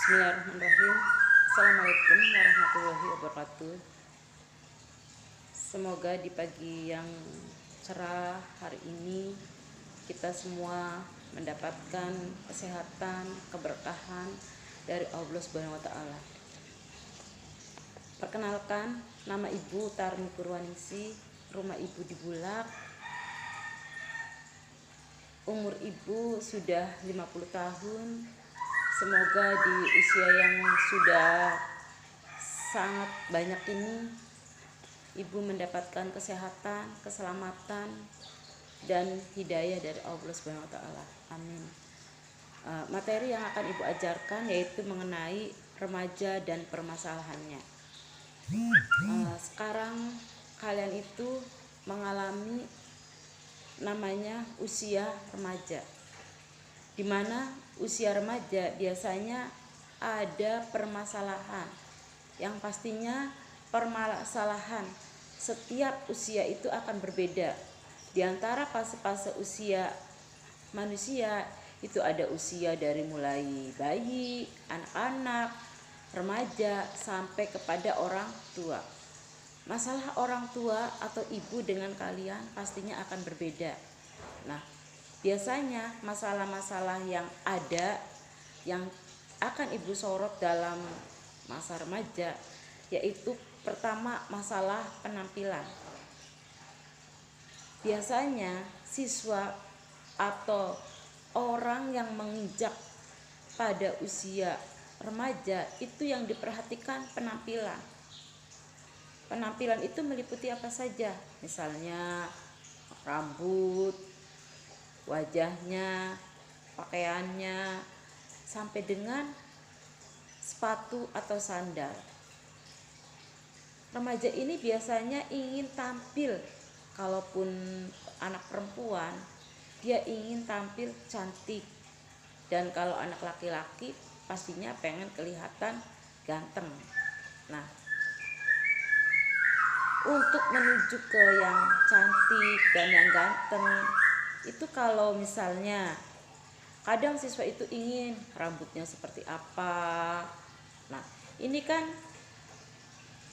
Bismillahirrahmanirrahim. Assalamualaikum warahmatullahi wabarakatuh. Semoga di pagi yang cerah hari ini kita semua mendapatkan kesehatan, keberkahan dari Allah Subhanahu wa taala. Perkenalkan, nama Ibu Tarmi Purwaningsi, rumah Ibu di Bulak. Umur Ibu sudah 50 tahun. Semoga di usia yang sudah sangat banyak ini Ibu mendapatkan kesehatan, keselamatan, dan hidayah dari Allah Subhanahu wa taala. Amin. Materi yang akan Ibu ajarkan yaitu mengenai remaja dan permasalahannya. Sekarang kalian itu mengalami namanya usia remaja, di mana usia remaja biasanya ada permasalahan yang pastinya permasalahan setiap usia itu akan berbeda. Di antara fase-fase usia manusia itu ada usia dari mulai bayi, anak-anak, remaja sampai kepada orang tua. Masalah orang tua atau ibu dengan kalian pastinya akan berbeda. Nah, biasanya masalah-masalah yang ada yang akan Ibu sorot dalam masa remaja yaitu pertama masalah penampilan. Biasanya siswa atau orang yang menginjak pada usia remaja itu yang diperhatikan penampilan. Penampilan itu meliputi apa saja? Misalnya rambut, wajahnya, pakaiannya, sampai dengan sepatu atau sandal. Remaja ini biasanya ingin tampil, kalaupun anak perempuan, dia ingin tampil cantik. Dan kalau anak laki-laki pastinya pengen kelihatan ganteng. Nah, untuk menuju ke yang cantik dan yang ganteng itu kalau misalnya kadang siswa itu ingin rambutnya seperti apa. Nah, ini kan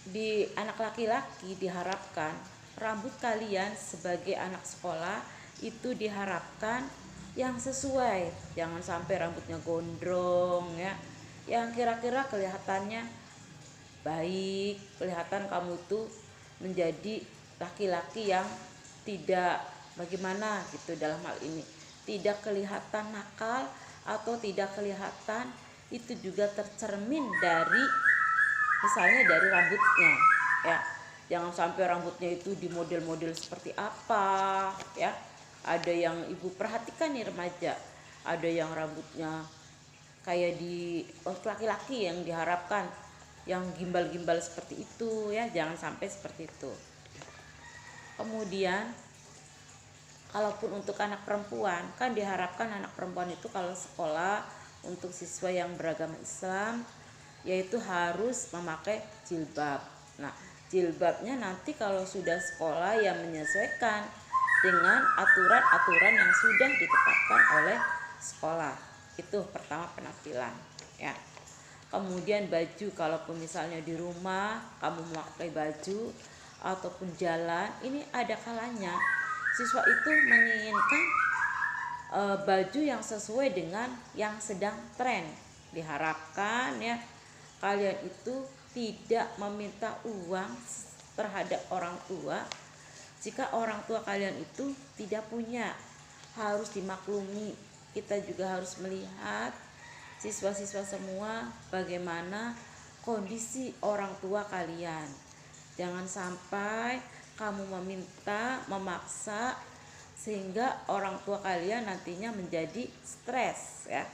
di anak laki-laki diharapkan rambut kalian sebagai anak sekolah itu diharapkan yang sesuai. Jangan sampai rambutnya gondrong ya. Yang kira-kira kelihatannya baik, kelihatan kamu tuh menjadi laki-laki yang tidak bagaimana gitu dalam hal ini, tidak kelihatan nakal atau tidak kelihatan itu juga tercermin dari misalnya dari rambutnya ya. Jangan sampai rambutnya itu di model-model seperti apa ya. Ada yang Ibu perhatikan nih remaja, ada yang rambutnya kayak di laki-laki yang diharapkan yang gimbal-gimbal seperti itu ya, jangan sampai seperti itu. Kemudian kalaupun untuk anak perempuan kan diharapkan anak perempuan itu kalau sekolah untuk siswa yang beragama Islam yaitu harus memakai jilbab. Nah, jilbabnya nanti kalau sudah sekolah yang menyesuaikan dengan aturan-aturan yang sudah ditetapkan oleh sekolah. Itu pertama penampilan ya. Kemudian baju, kalaupun misalnya di rumah kamu memakai baju ataupun jalan, ini ada kalanya siswa itu menginginkan baju yang sesuai dengan yang sedang tren. Diharapkan ya kalian itu tidak meminta uang terhadap orang tua jika orang tua kalian itu tidak punya. Harus dimaklumi. Kita juga harus melihat siswa-siswa semua bagaimana kondisi orang tua kalian. Jangan sampai kamu memaksa sehingga orang tua kalian nantinya menjadi stres ya.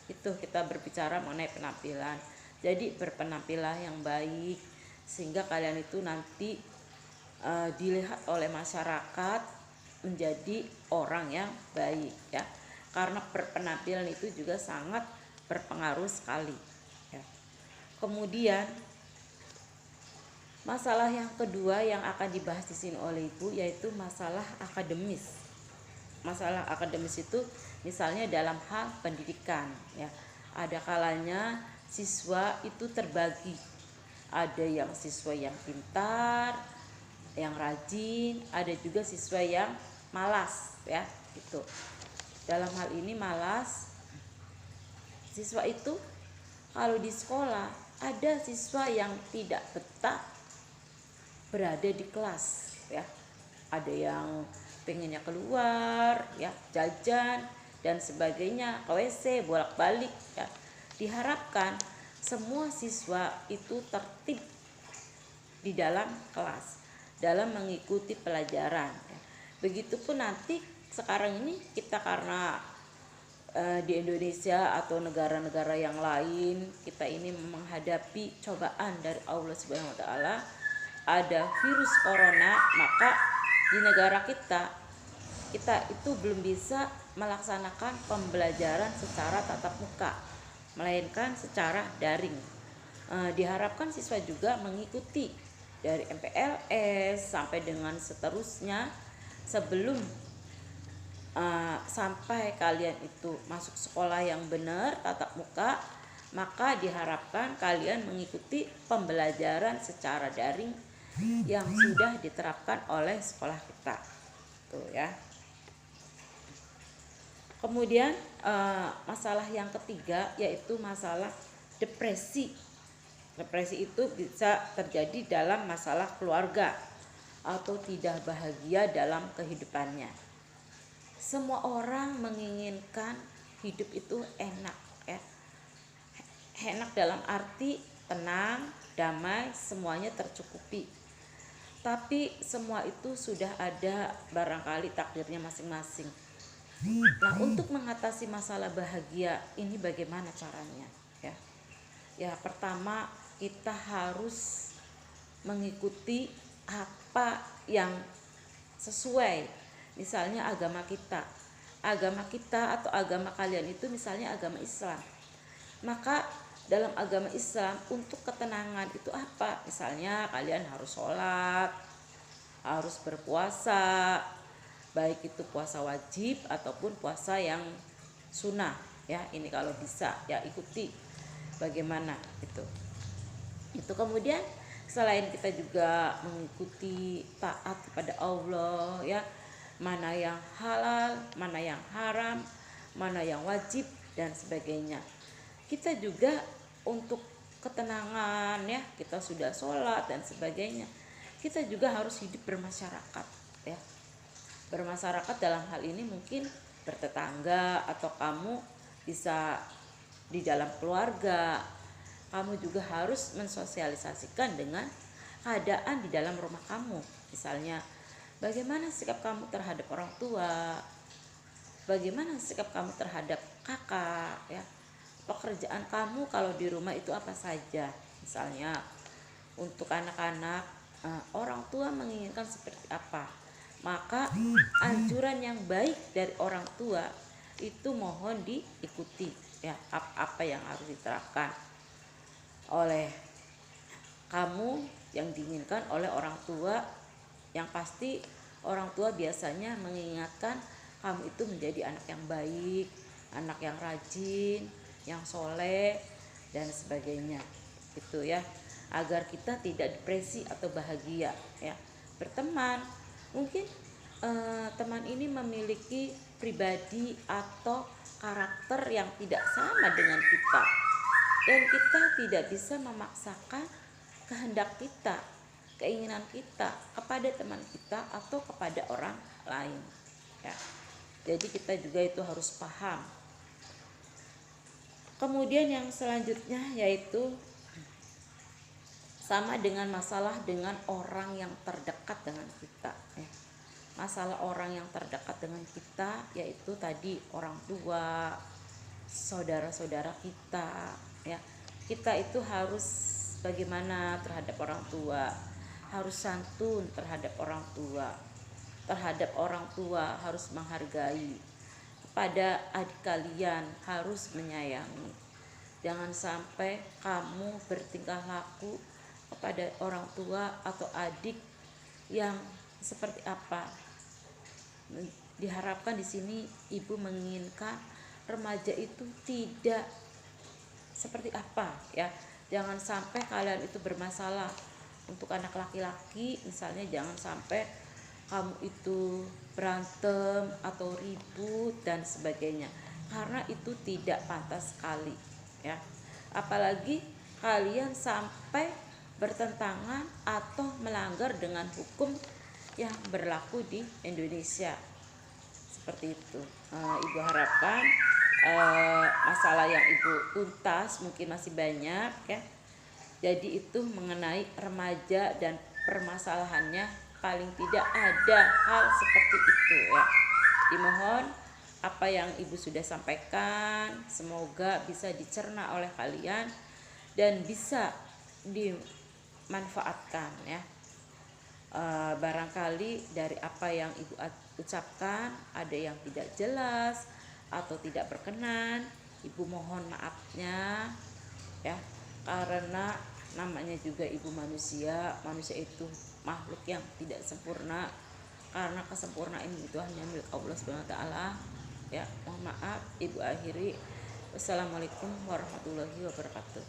Itu kita berbicara mengenai penampilan. Jadi berpenampilan yang baik sehingga kalian itu nanti dilihat oleh masyarakat menjadi orang yang baik ya. Karena berpenampilan itu juga sangat berpengaruh sekali ya. Kemudian masalah yang kedua yang akan dibahas di sini oleh Ibu yaitu masalah akademis. Masalah akademis itu misalnya dalam hal pendidikan ya. Ada kalanya siswa itu terbagi, ada yang siswa yang pintar, yang rajin, ada juga siswa yang malas ya gitu. Dalam hal ini malas, siswa itu kalau di sekolah ada siswa yang tidak betah berada di kelas ya. Ada yang pengennya keluar ya, jajan dan sebagainya, ke WC, bolak-balik ya. Diharapkan semua siswa itu tertib di dalam kelas, dalam mengikuti pelajaran ya. Begitupun nanti sekarang ini kita karena di Indonesia atau negara-negara yang lain, kita ini menghadapi cobaan dari Allah Subhanahu wa taala, ada virus corona, maka di negara kita itu belum bisa melaksanakan pembelajaran secara tatap muka, melainkan secara daring. Diharapkan siswa juga mengikuti dari MPLS sampai dengan seterusnya sebelum sampai kalian itu masuk sekolah yang benar tatap muka, maka diharapkan kalian mengikuti pembelajaran secara daring yang sudah diterapkan oleh sekolah kita tuh ya. Kemudian masalah yang ketiga yaitu masalah depresi. Depresi itu bisa terjadi dalam masalah keluarga atau tidak bahagia dalam kehidupannya. Semua orang menginginkan hidup itu enak ya. Enak dalam arti tenang, damai, semuanya tercukupi. Tapi semua itu sudah ada barangkali takdirnya masing-masing. Nah, untuk mengatasi masalah bahagia ini bagaimana caranya ya? Ya, pertama kita harus mengikuti apa yang sesuai. Misalnya agama kita atau agama kalian itu misalnya agama Islam, maka dalam agama Islam untuk ketenangan itu apa? Misalnya kalian harus sholat, harus berpuasa, baik itu puasa wajib ataupun puasa yang sunnah ya. Ini kalau bisa ya ikuti bagaimana itu. Kemudian selain kita juga mengikuti taat kepada Allah ya, mana yang halal, mana yang haram, mana yang wajib dan sebagainya. Kita juga untuk ketenangan ya, kita sudah sholat dan sebagainya, kita juga harus hidup bermasyarakat ya. Bermasyarakat dalam hal ini mungkin bertetangga, atau kamu bisa di dalam keluarga. Kamu juga harus mensosialisasikan dengan keadaan di dalam rumah kamu. Misalnya bagaimana sikap kamu terhadap orang tua, bagaimana sikap kamu terhadap kakak ya. Pekerjaan kamu kalau di rumah itu apa saja. Misalnya untuk anak-anak, orang tua menginginkan seperti apa, maka anjuran yang baik dari orang tua itu mohon diikuti ya. Apa yang harus diterapkan oleh kamu yang diinginkan oleh orang tua. Yang pasti orang tua biasanya mengingatkan kamu itu menjadi anak yang baik, anak yang rajin, yang soleh dan sebagainya itu ya, agar kita tidak depresi atau bahagia ya. Berteman, mungkin teman ini memiliki pribadi atau karakter yang tidak sama dengan kita, dan kita tidak bisa memaksakan kehendak kita, keinginan kita kepada teman kita atau kepada orang lain ya. Jadi kita juga itu harus paham. Kemudian yang selanjutnya yaitu sama dengan masalah dengan orang yang terdekat dengan kita ya. Masalah orang yang terdekat dengan kita yaitu tadi orang tua, saudara-saudara kita ya. Kita itu harus bagaimana terhadap orang tua, harus santun terhadap orang tua. Terhadap orang tua harus menghargai, kepada adik kalian harus menyayangi. Jangan sampai kamu bertingkah laku kepada orang tua atau adik yang seperti apa. Diharapkan di sini ibu menginginkan remaja itu tidak seperti apa ya. Jangan sampai kalian itu bermasalah. Untuk anak laki-laki misalnya, jangan sampai kamu itu berantem atau ribut dan sebagainya, karena itu tidak pantas sekali ya. Apalagi kalian sampai bertentangan atau melanggar dengan hukum yang berlaku di Indonesia seperti itu. Ibu harapkan masalah yang ibu tuntas mungkin masih banyak ya. Jadi itu mengenai remaja dan permasalahannya, paling tidak ada hal seperti itu ya. Dimohon apa yang ibu sudah sampaikan semoga bisa dicerna oleh kalian dan bisa dimanfaatkan ya. Barangkali dari apa yang ibu ucapkan ada yang tidak jelas atau tidak berkenan, ibu mohon maafnya ya, karena namanya juga ibu manusia itu makhluk yang tidak sempurna, karena kesempurnaan itu hanya milik Allah Subhanahu wa taala ya. Mohon maaf, ibu akhiri. Wassalamualaikum warahmatullahi wabarakatuh.